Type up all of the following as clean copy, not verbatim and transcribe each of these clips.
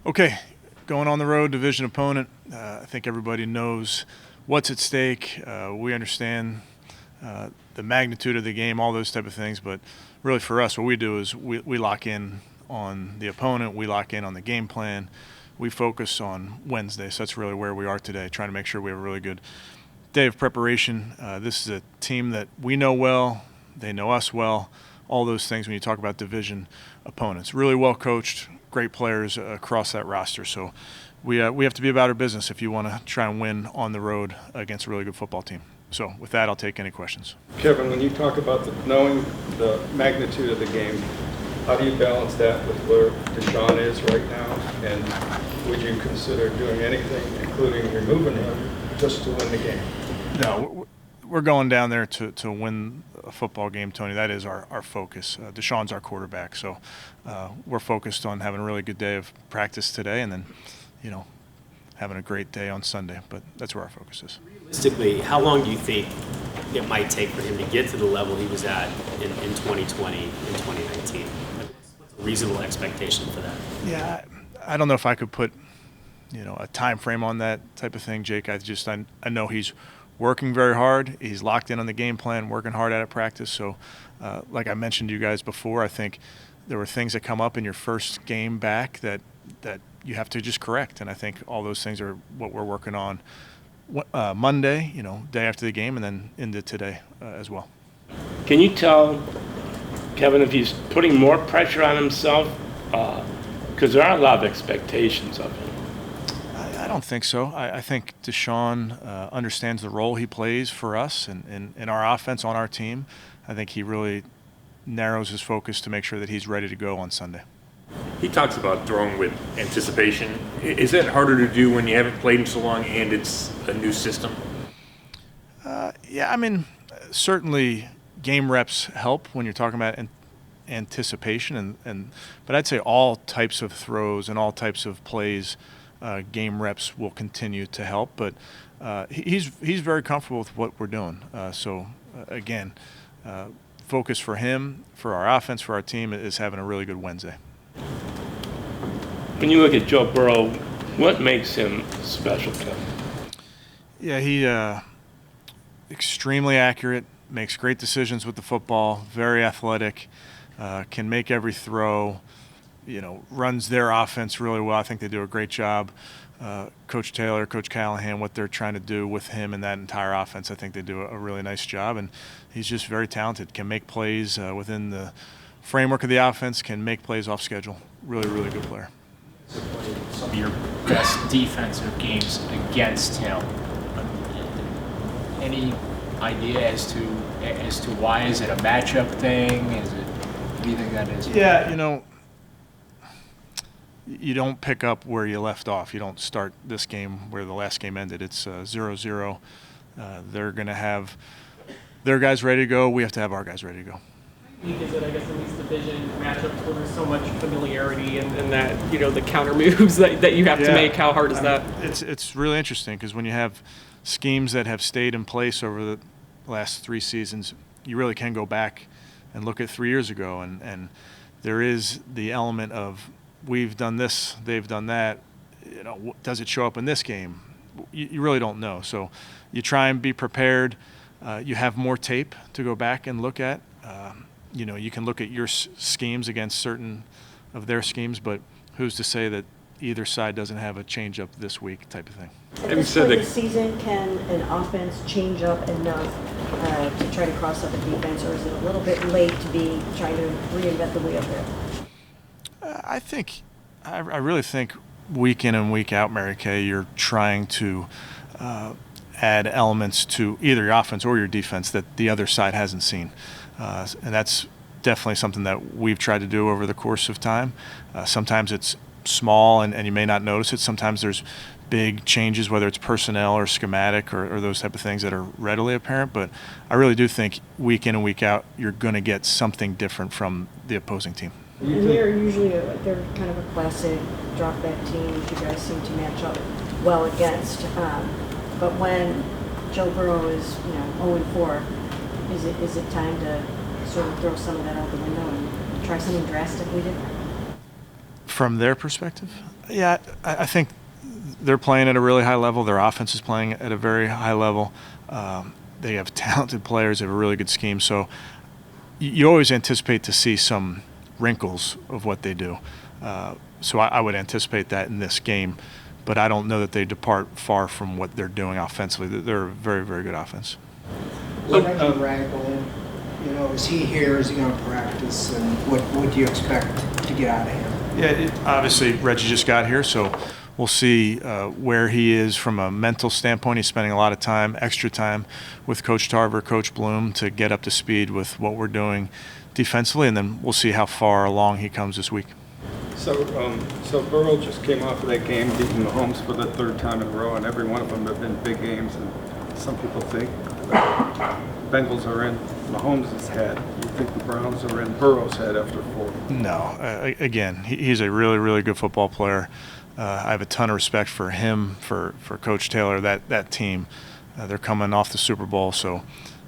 Okay, going on the road, division opponent. I think everybody knows what's at stake. We understand the magnitude of the game, all those type of things. But really, for us, what we do is we lock in on the opponent. We lock in on the game plan. We focus on Wednesday. So that's really where we are today, trying to make sure we have a really good day of preparation. This is a team that we know well. They know us well. All those things when you talk about division opponents. Really well coached, great players across that roster. So we have to be about our business if you want to try and win on the road against a really good football team. So with that, I'll take any questions. Kevin, when you talk about knowing the magnitude of the game, how do you balance that with where Deshaun is right now? And would you consider doing anything, including removing him, just to win the game? No, we're going down there to win a football game, Tony. That is our focus. Deshaun's our quarterback, so we're focused on having a really good day of practice today, and then, having a great day on Sunday. But that's where our focus is. Realistically, how long do you think it might take for him to get to the level he was at in 2020 and 2019? What's a reasonable expectation for that? Yeah, I don't know if I could put a time frame on that type of thing, Jake. I know he's working very hard. He's locked in on the game plan, working hard at practice. So, like I mentioned to you guys before, I think there were things that come up in your first game back that you have to just correct. And I think all those things are what we're working on Monday, day after the game, and then into today as well. Can you tell Kevin if he's putting more pressure on himself? Because there are a lot of expectations of him. I don't think so. I think Deshaun understands the role he plays for us and in our offense on our team. I think he really narrows his focus to make sure that he's ready to go on Sunday. He talks about throwing with anticipation. Is that harder to do when you haven't played in so long and it's a new system? Yeah, certainly game reps help when you're talking about anticipation, but I'd say all types of throws and all types of plays, game reps will continue to help. But he's very comfortable with what we're doing. Again, focus for him, for our offense, for our team is having a really good Wednesday. When you look at Joe Burrow, what makes him special, Kevin? Yeah, he extremely accurate, makes great decisions with the football, very athletic, can make every throw, runs their offense really well. I think they do a great job. Coach Taylor, Coach Callahan, what they're trying to do with him and that entire offense, I think they do a really nice job. And he's just very talented, can make plays within the framework of the offense, can make plays off schedule. Really, really good player. Some of your best defensive games against him. Any idea as to why? Is it a matchup thing? What do you think that is? Yeah, you don't pick up where you left off. You don't start this game where the last game ended. It's 0-0. They're going to have their guys ready to go. We have to have our guys ready to go. Is it, I guess, in these division matchups where there's so much familiarity and that, the counter moves that you have to make? How hard is that? It's really interesting because when you have schemes that have stayed in place over the last 3 seasons, you really can go back and look at 3 years ago. And there is the element of we've done this, they've done that. Does it show up in this game? You really don't know. So you try and be prepared. You have more tape to go back and look at. You can look at your schemes against certain of their schemes, but who's to say that either side doesn't have a change-up this week type of thing? At this point in the season, can an offense change up enough to try to cross up a defense, or is it a little bit late to be trying to reinvent the wheel there? I really think week in and week out, Mary Kay, you're trying to add elements to either your offense or your defense that the other side hasn't seen. And that's definitely something that we've tried to do over the course of time. Sometimes it's small and you may not notice it. Sometimes there's big changes, whether it's personnel or schematic or those type of things that are readily apparent. But I really do think week in and week out, you're going to get something different from the opposing team. And they're usually they're kind of a classic drop-back team that you guys seem to match up well against. But when Joe Burrow is 0-4, is it time to sort of throw some of that out the window and try something drastically different? From their perspective? Yeah, I think they're playing at a really high level. Their offense is playing at a very high level. They have talented players. They have a really good scheme. So you always anticipate to see some wrinkles of what they do. So I would anticipate that in this game. But I don't know that they depart far from what they're doing offensively. They're a very, very good offense. Reggie Ragland, is he here? Is he going to practice? And what do you expect to get out of him? Yeah, obviously Reggie just got here, so we'll see where he is from a mental standpoint. He's spending a lot of time, extra time, with Coach Tarver, Coach Bloom to get up to speed with what we're doing defensively, and then we'll see how far along he comes this week. So Burrow just came off of that game beating Mahomes for the third time in a row, and every one of them have been big games. And some people think Bengals are in Mahomes' head. You think the Browns are in Burrow's head after 4? No. Again, he's a really, really good football player. I have a ton of respect for him, for Coach Taylor, that team. They're coming off the Super Bowl, so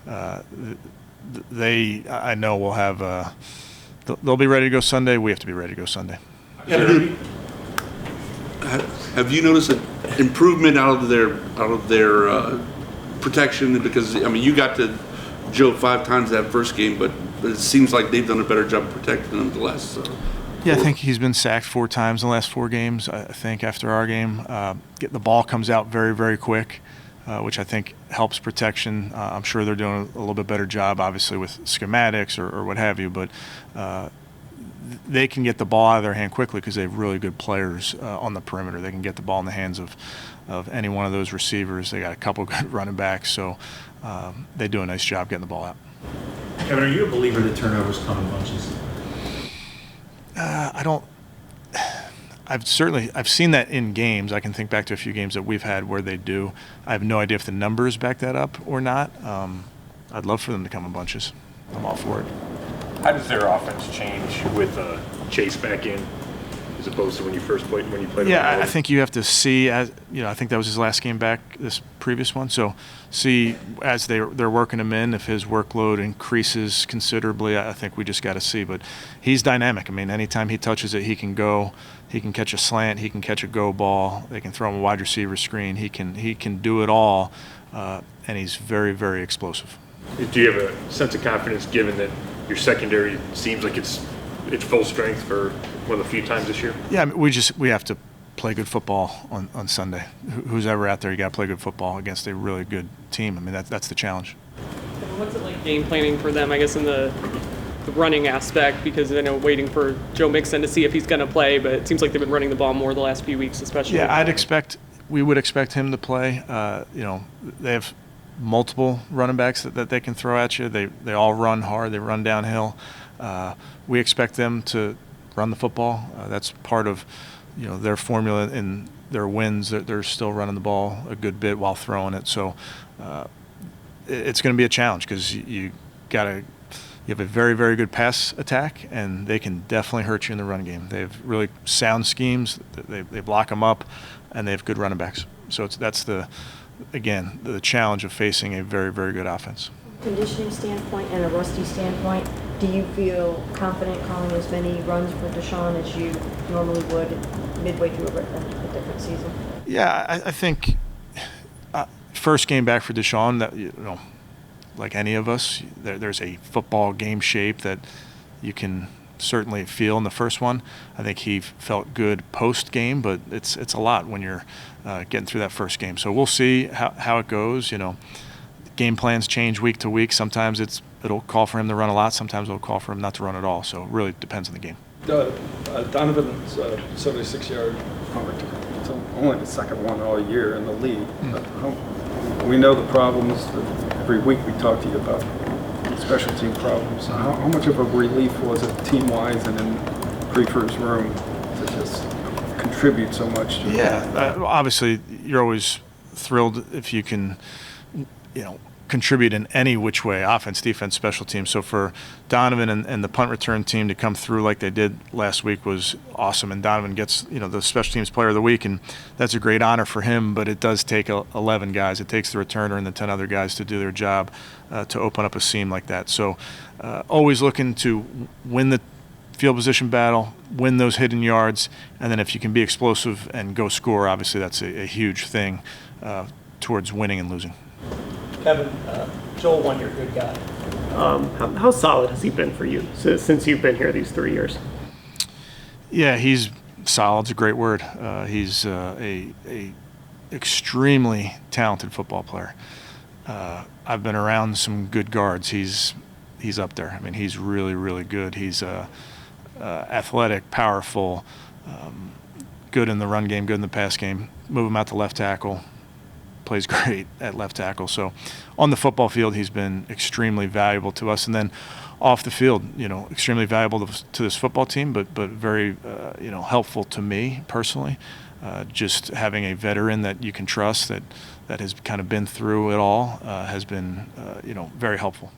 I know will have. They'll be ready to go Sunday. We have to be ready to go Sunday. Have you noticed an improvement out of their protection? Because you got to Joe 5 times that first game, but it seems like they've done a better job of protecting them the last. Yeah, I think he's been sacked 4 times in the last 4 games. I think after our game, getting the ball comes out very, very quick, which I think helps protection. I'm sure they're doing a little bit better job, obviously, with schematics or what have you, but they can get the ball out of their hand quickly because they have really good players on the perimeter. They can get the ball in the hands of any one of those receivers. They got a couple good running backs, so they do a nice job getting the ball out. Kevin, are you a believer that turnovers come in bunches? I don't. I've seen that in games. I can think back to a few games that we've had where they do. I have no idea if the numbers back that up or not. I'd love for them to come in bunches. I'm all for it. How does their offense change with Chase back in, as opposed to when you played? Yeah, I think you have to see. I think that was his last game back, this previous one. So see as they're working him in, if his workload increases considerably. I think we just got to see. But he's dynamic. Anytime he touches it, he can go. He can catch a slant. He can catch a go ball. They can throw him a wide receiver screen. He can do it all, and he's very, very explosive. Do you have a sense of confidence given that your secondary seems like it's full strength for one of the few times this year? Yeah, we have to play good football on Sunday. Who's ever out there, you got to play good football against a really good team. That's the challenge. What's it like game planning for them, I guess, in the running aspect? Because I know waiting for Joe Mixon to see if he's going to play, but it seems like they've been running the ball more the last few weeks, especially. Yeah, we would expect him to play. They have multiple running backs that they can throw at you. They all run hard. They run downhill. We expect them to run the football. That's part of their formula in their wins. They're still running the ball a good bit while throwing it. So it's going to be a challenge because you have a very, very good pass attack, and they can definitely hurt you in the run game. They have really sound schemes. They block them up, and they have good running backs. So that's the challenge of facing a very, very good offense. Conditioning standpoint and a rusty standpoint, do you feel confident calling as many runs for Deshaun as you normally would midway through a different season? Yeah, I think first game back for Deshaun, that like any of us, there's a football game shape that you can certainly feel in the first one. I think he felt good post game, but it's a lot when you're getting through that first game. So we'll see how it goes. Game plans change week to week. Sometimes it'll call for him to run a lot. Sometimes it'll call for him not to run at all. So it really depends on the game. Donovan's 76-yard punt return. It's only the second one all year in the league. We know the problems. Every week we talk to you about special team problems. How much of a relief was it team-wise and in Prefer's room to just contribute so much to obviously you're always thrilled if you can contribute in any which way, offense, defense, special teams. So for Donovan and the punt return team to come through like they did last week was awesome. And Donovan gets the special teams player of the week, and that's a great honor for him. But it does take 11 guys. It takes the returner and the 10 other guys to do their job to open up a seam like that. So always looking to win the field position battle, win those hidden yards, and then if you can be explosive and go score, obviously that's a huge thing towards winning and losing. Kevin, Joel Wonder, good guy. How solid has he been for you since you've been here these 3 years? Yeah, he's solid's a great word. He's a extremely talented football player. I've been around some good guards. He's up there. I mean, he's really, really good. He's athletic, powerful, good in the run game, good in the pass game. Move him out to left tackle. Plays great at left tackle. So on the football field, he's been extremely valuable to us. And then off the field, extremely valuable to this football team, but very, helpful to me personally. Just having a veteran that you can trust that has kind of been through it all has been, very helpful.